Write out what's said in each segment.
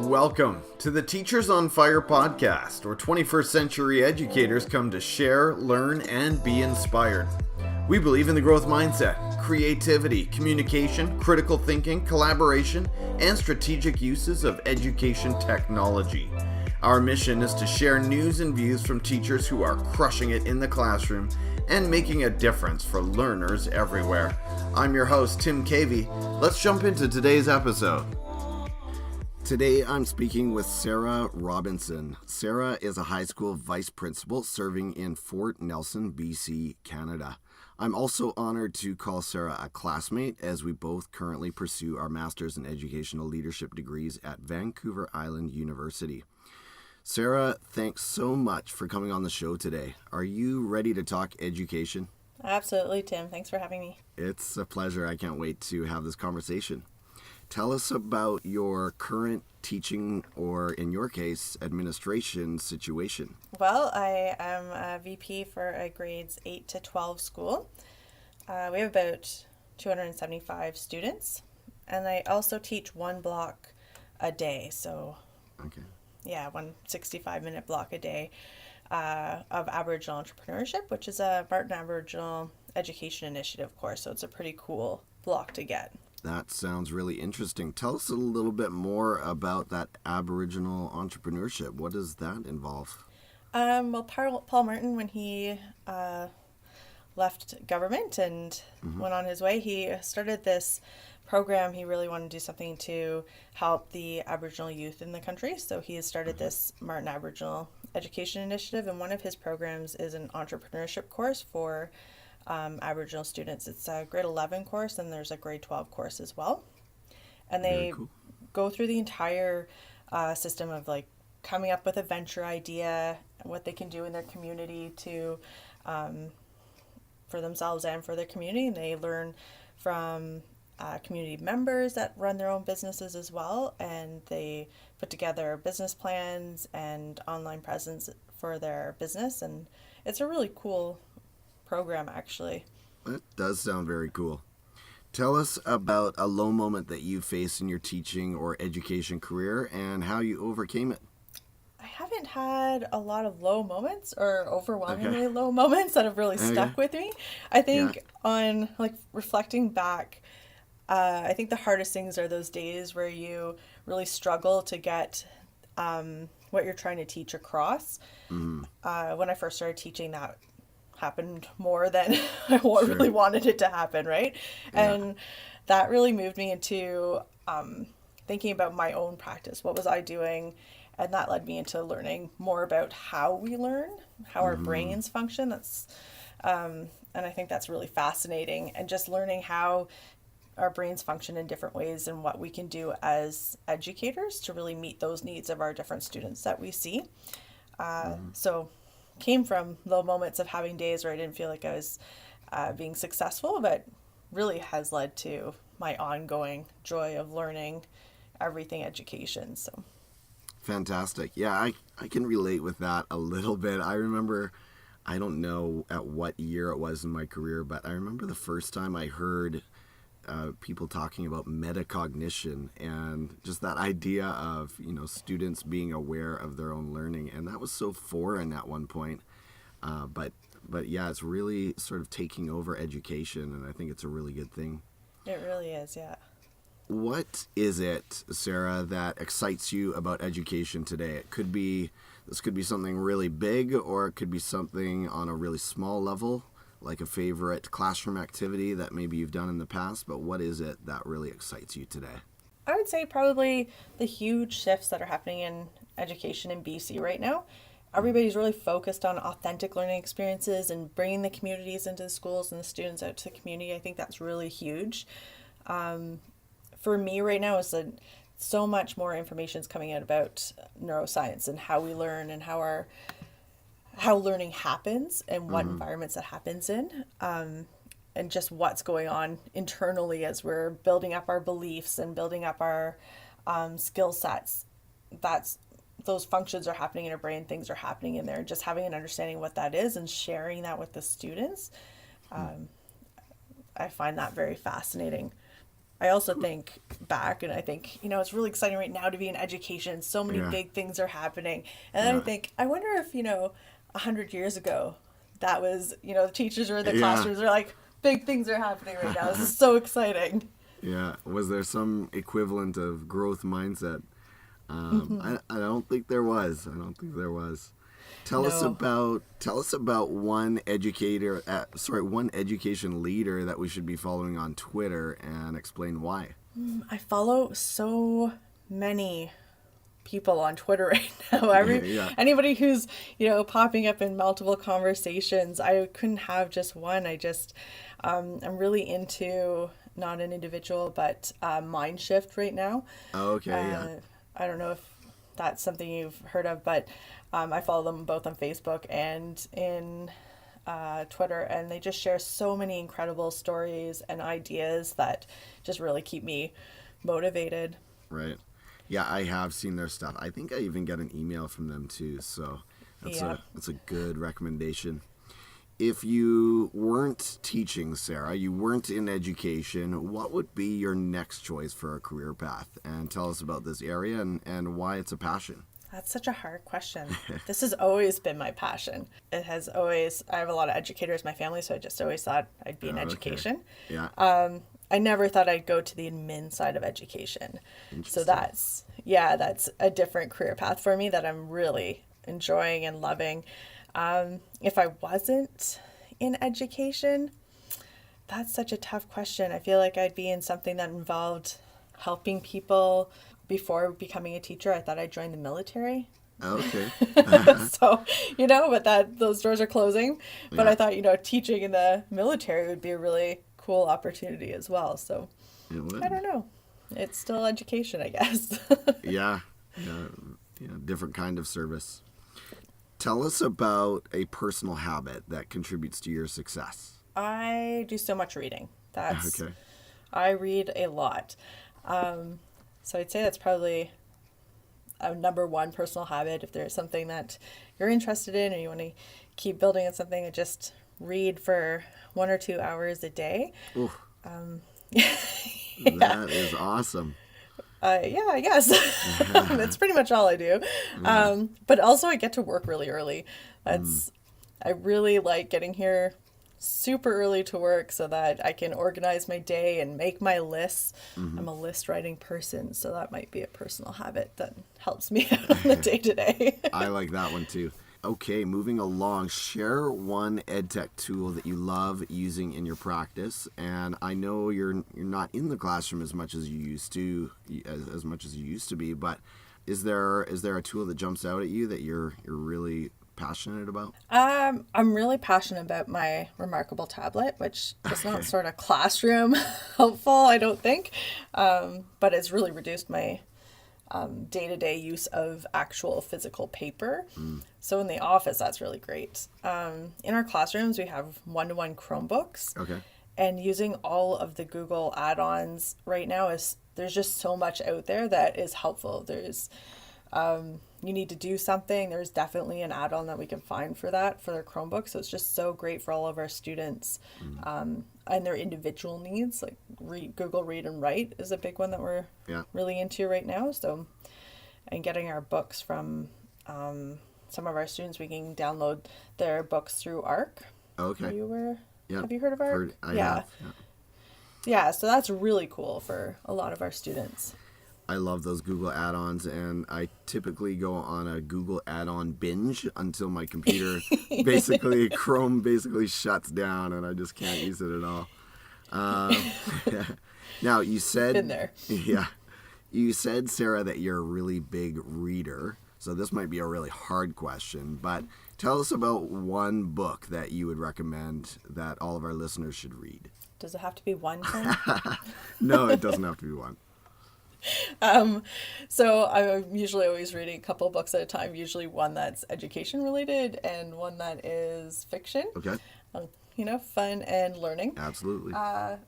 Welcome to the Teachers on Fire podcast, where 21st century educators come to share, learn, and be inspired. We believe in the growth mindset, creativity, communication, critical thinking, collaboration, and strategic uses of education technology. Our mission is to share news and views from teachers who are crushing it in the classroom and making a difference for learners everywhere. I'm your host, Tim Cavey. Let's jump into today's episode. Today, I'm speaking with Sarah Robinson. Sarah is a high school vice principal serving in Fort Nelson, BC, Canada. I'm also honored to call Sarah a classmate as we both currently pursue our Master's in Educational Leadership degrees at Vancouver Island University. Sarah, thanks so much for coming on the show today. Are you ready to talk education? Absolutely, Tim. Thanks for having me. It's a pleasure. I can't wait to have this conversation. Tell us about your current teaching, or in your case, administration situation. Well, I am a VP for a grades 8 to 12 school. We have about 275 students, and I also teach one block a day. So, one 65-minute block a day of Aboriginal entrepreneurship, which is a Martin Aboriginal education initiative course. So it's a pretty cool block to get. That sounds really interesting. Tell us a little bit more about that Aboriginal entrepreneurship. What does that involve? Well, Paul Martin, when he left government and went on his way, he started this program. He really wanted to do something to help the Aboriginal youth in the country. So he has started this Martin Aboriginal Education Initiative, and one of his programs is an entrepreneurship course for Aboriginal students. It's a grade 11 course, and there's a grade 12 course as well. And they go through the entire system of like coming up with a venture idea, what they can do in their community to for themselves and for their community. And they learn from community members that run their own businesses as well, and they put together business plans and online presence for their business, and it's a really cool program, actually. That does sound very cool. Tell us about a low moment that you faced in your teaching or education career and how you overcame it. I haven't had a lot of low moments or overwhelmingly low moments that have really stuck with me. I think on like reflecting back, I think the hardest things are those days where you really struggle to get what you're trying to teach across. When I first started teaching, that happened more than I really wanted it to happen, right? And that really moved me into thinking about my own practice. What was I doing? And that led me into learning more about how we learn, how our brains function. That's and I think that's really fascinating, and just learning how our brains function in different ways and what we can do as educators to really meet those needs of our different students that we see. So came from low moments of having days where I didn't feel like I was being successful, but really has led to my ongoing joy of learning everything education. So fantastic. Yeah, I can relate with that a little bit. I remember, I don't know at what year it was in my career, but I remember the first time I heard people talking about metacognition and just that idea of, students being aware of their own learning. And that was so foreign at one point. But yeah, it's really sort of taking over education, and I think it's a really good thing. It really is, yeah. What is it, Sarah, that excites you about education today? This could be something really big, or it could be something on a really small level, like a favorite classroom activity that maybe you've done in the past, but what is it that really excites you today? I would say probably the huge shifts that are happening in education in BC right now. Everybody's really focused on authentic learning experiences and bringing the communities into the schools and the students out to the community. I think that's really huge. For me right now, is that so much more information is coming out about neuroscience and how we learn and how learning happens and what environments that happens in, and just what's going on internally as we're building up our beliefs and building up our skill sets. Those functions are happening in our brain, things are happening in there, just having an understanding what that is and sharing that with the students. I find that very fascinating. I also think back and I think, it's really exciting right now to be in education. So many big things are happening. And then I think, I wonder if, 100 years ago, that was, the teachers were in the classrooms are like, big things are happening right now. This is so exciting. Yeah. Was there some equivalent of growth mindset? I don't think there was. Tell us about one one education leader that we should be following on Twitter, and explain why. I follow so many people on Twitter right now. Anybody who's, popping up in multiple conversations. I couldn't have just one. I'm really into not an individual, but mind shift right now. Okay, I don't know if that's something you've heard of, but I follow them both on Facebook and in Twitter, and they just share so many incredible stories and ideas that just really keep me motivated. Right. Yeah, I have seen their stuff. I think I even get an email from them too, so that's a good recommendation. If you weren't teaching, Sarah, you weren't in education, what would be your next choice for a career path? And tell us about this area and why it's a passion. That's such a hard question. This has always been my passion. I have a lot of educators in my family, so I just always thought I'd be in education. Yeah. I never thought I'd go to the admin side of education. So that's a different career path for me that I'm really enjoying and loving. If I wasn't in education, that's such a tough question. I feel like I'd be in something that involved helping people. Before becoming a teacher, I thought I'd join the military. Okay. So, but those doors are closing. But I thought, teaching in the military would be a really cool opportunity as well. So, I don't know. It's still education, I guess. Yeah, different kind of service. Tell us about a personal habit that contributes to your success. I do so much reading. I read a lot. So I'd say that's probably a number one personal habit. If there's something that you're interested in or you want to keep building on something, just read for 1 or 2 hours a day. That is awesome. I guess. That's pretty much all I do. But also I get to work really early. I really like getting here super early to work so that I can organize my day and make my lists. I'm a list writing person, so that might be a personal habit that helps me out on the day-to-day. I like that one too. Okay, moving along, share one edtech tool that you love using in your practice. And I know you're not in the classroom as much as you used to, be, but is there a tool that jumps out at you that you're really passionate about? I'm really passionate about my Remarkable tablet, which is not sort of classroom helpful, I don't think, but it's really reduced my day-to-day use of actual physical paper. So in the office, that's really great. In our classrooms, we have one-to-one Chromebooks. Okay. And using all of the Google add-ons right now there's just so much out there that is helpful. There's you need to do something, there's definitely an add-on that we can find for that for their Chromebook. So it's just so great for all of our students and their individual needs. Like Google Read and Write is a big one that we're really into right now. So, and getting our books from some of our students, we can download their books through ARC. Okay. Have you heard of ARC? I have. Yeah, so that's really cool for a lot of our students. I love those Google add-ons, and I typically go on a Google add-on binge until my computer Chrome shuts down and I just can't use it at all. Now, you said... Been there. Yeah. You said, Sarah, that you're a really big reader, so this might be a really hard question, but tell us about one book that you would recommend that all of our listeners should read. Does it have to be one thing? No, it doesn't have to be one. So I'm usually always reading a couple of books at a time, usually one that's education related and one that is fiction. Okay. Fun and learning. Absolutely. I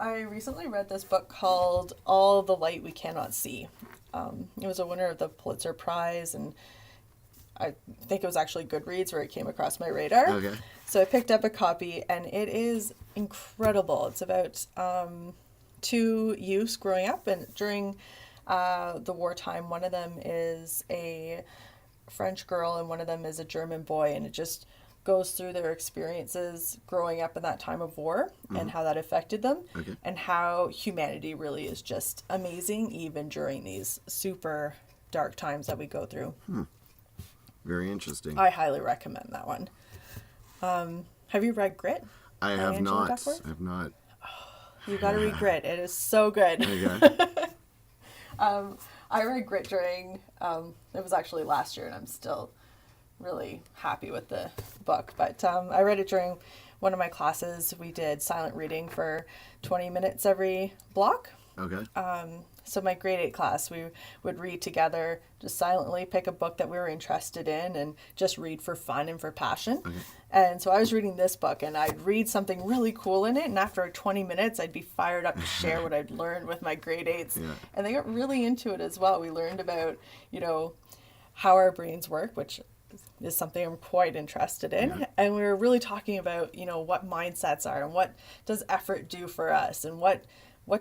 recently read this book called All the Light We Cannot See. It was a winner of the Pulitzer Prize, and I think it was actually Goodreads where it came across my radar. Okay. So I picked up a copy, and it is incredible. It's about two youths growing up, and during the wartime, one of them is a French girl and one of them is a German boy, and it just goes through their experiences growing up in that time of war and how that affected them, and how humanity really is just amazing even during these super dark times that we go through. Very interesting. I highly recommend that one. Have you read Grit? I have not. I have not. You got to read Grit. It is so good. Okay. I read Grit during, it was actually last year, and I'm still really happy with the book. But I read it during one of my classes. We did silent reading for 20 minutes every block. Okay. So my grade 8 class, we would read together, just silently pick a book that we were interested in and just read for fun and for passion. Okay. And so I was reading this book, and I'd read something really cool in it, and after 20 minutes, I'd be fired up to share what I'd learned with my grade 8s. Yeah. And they got really into it as well. We learned about, how our brains work, which is something I'm quite interested in. Yeah. And we were really talking about, what mindsets are and what does effort do for us and what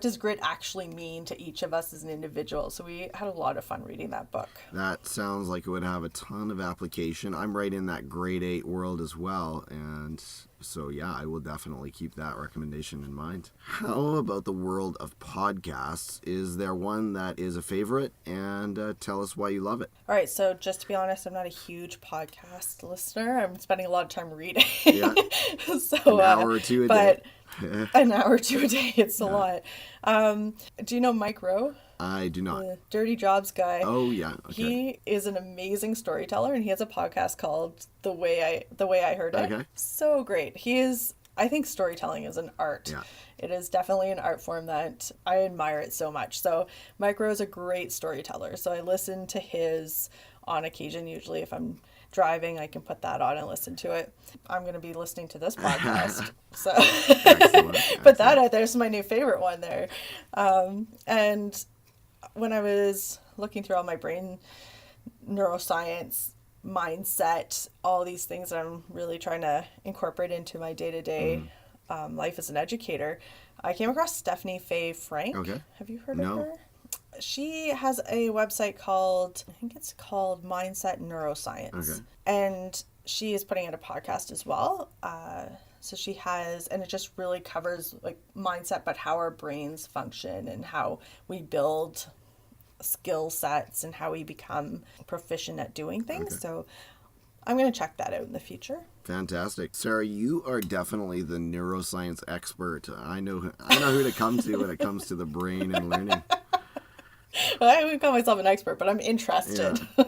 does grit actually mean to each of us as an individual? So we had a lot of fun reading that book. That sounds like it would have a ton of application. I'm right in that grade 8 world as well. And so, yeah, I will definitely keep that recommendation in mind. How about the world of podcasts? Is there one that is a favorite? And tell us why you love it. All right. So just to be honest, I'm not a huge podcast listener. I'm spending a lot of time reading. Yeah. So, an hour or two a day. An hour or two a day, it's a lot. Do you know Mike Rowe? I do not. The Dirty Jobs guy. Oh yeah. Okay. He is an amazing storyteller, and he has a podcast called The Way I Heard It. Okay. So great. I think storytelling is an art. Yeah. It is definitely an art form that I admire it so much. So Mike Rowe is a great storyteller. So I listen to his on occasion. Usually if I'm driving, I can put that on and listen to it. I'm going to be listening to this podcast. So Excellent. put that out there. It's my new favorite one there. And when I was looking through all my brain neuroscience, mindset, all these things that I'm really trying to incorporate into my day-to-day life as an educator, I came across Stephanie Faye Frank. Okay. Have you heard of her? She has a website called Mindset Neuroscience. Okay. And she is putting out a podcast as well. So she has, and it just really covers like mindset, but how our brains function and how we build skill sets and how we become proficient at doing things. Okay. So I'm going to check that out in the future. Fantastic. Sarah, you are definitely the neuroscience expert. I know who to come to when it comes to the brain and learning. Well, I wouldn't call myself an expert, but I'm interested. Yeah.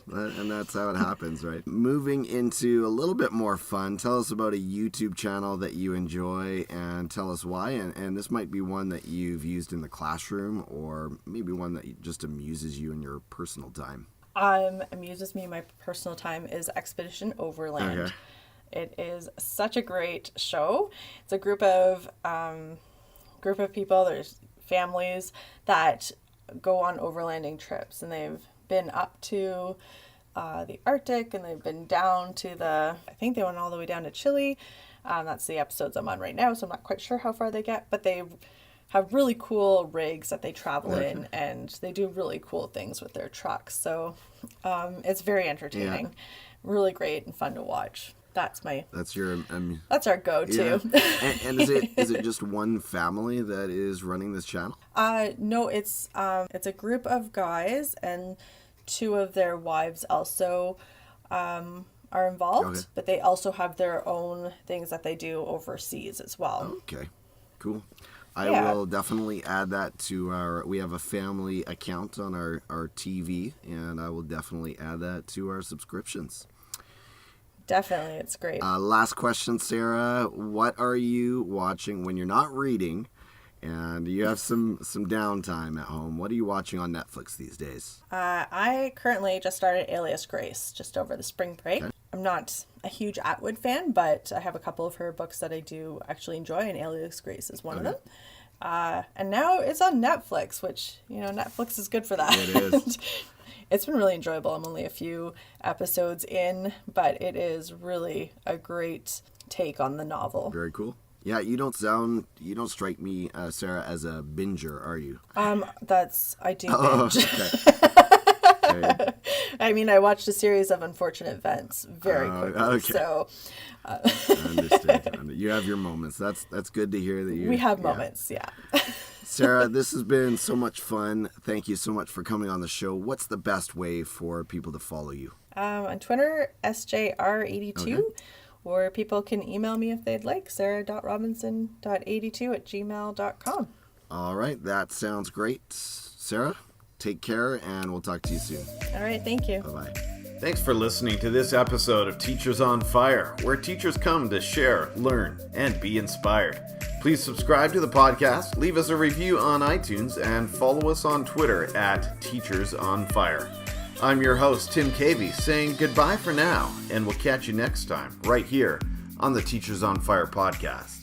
Well, and that's how it happens, right? Moving into a little bit more fun, tell us about a YouTube channel that you enjoy and tell us why. And this might be one that you've used in the classroom or maybe one that just amuses you in your personal time. Amuses me in my personal time is Expedition Overland. Okay. It is such a great show. It's a group of people, there's families that go on overlanding trips, and they've been up to the Arctic, and they've been down to I think they went all the way down to Chile. That's the episodes I'm on right now, so I'm not quite sure how far they get, but they have really cool rigs that they travel in, and they do really cool things with their trucks. So it's very entertaining, really great and fun to watch. That's our go-to. Yeah. And is it just one family that is running this channel? No, it's a group of guys, and two of their wives also are involved. Okay. But they also have their own things that they do overseas as well. Okay, cool. I will definitely add that to we have a family account on our TV, and I will definitely add that to our subscriptions. Definitely, it's great. Last question, Sarah. What are you watching when you're not reading and you have some downtime at home? What are you watching on Netflix these days? I currently just started Alias Grace just over the spring break. Okay. I'm not a huge Atwood fan, but I have a couple of her books that I do actually enjoy, and Alias Grace is one of them. And now it's on Netflix, which, Netflix is good for that. It is. It's been really enjoyable. I'm only a few episodes in, but it is really a great take on the novel. Very cool. Yeah, you don't strike me, Sarah, as a binger, are you? I do binge. Okay. I mean, I watched a series of unfortunate events very quickly. Okay. So I understand. You have your moments. That's good to hear that you. we have moments, yeah. Sarah, this has been so much fun. Thank you so much for coming on the show. What's the best way for people to follow you? On Twitter, SJR82, or people can email me if they'd like, sarah.robinson.82@gmail.com. All right, that sounds great. Sarah, take care, and we'll talk to you soon. All right, thank you. Bye-bye. Thanks for listening to this episode of Teachers on Fire, where teachers come to share, learn, and be inspired. Please subscribe to the podcast, leave us a review on iTunes, and follow us on Twitter at Teachers on Fire. I'm your host, Tim Cavey, saying goodbye for now, and we'll catch you next time, right here on the Teachers on Fire podcast.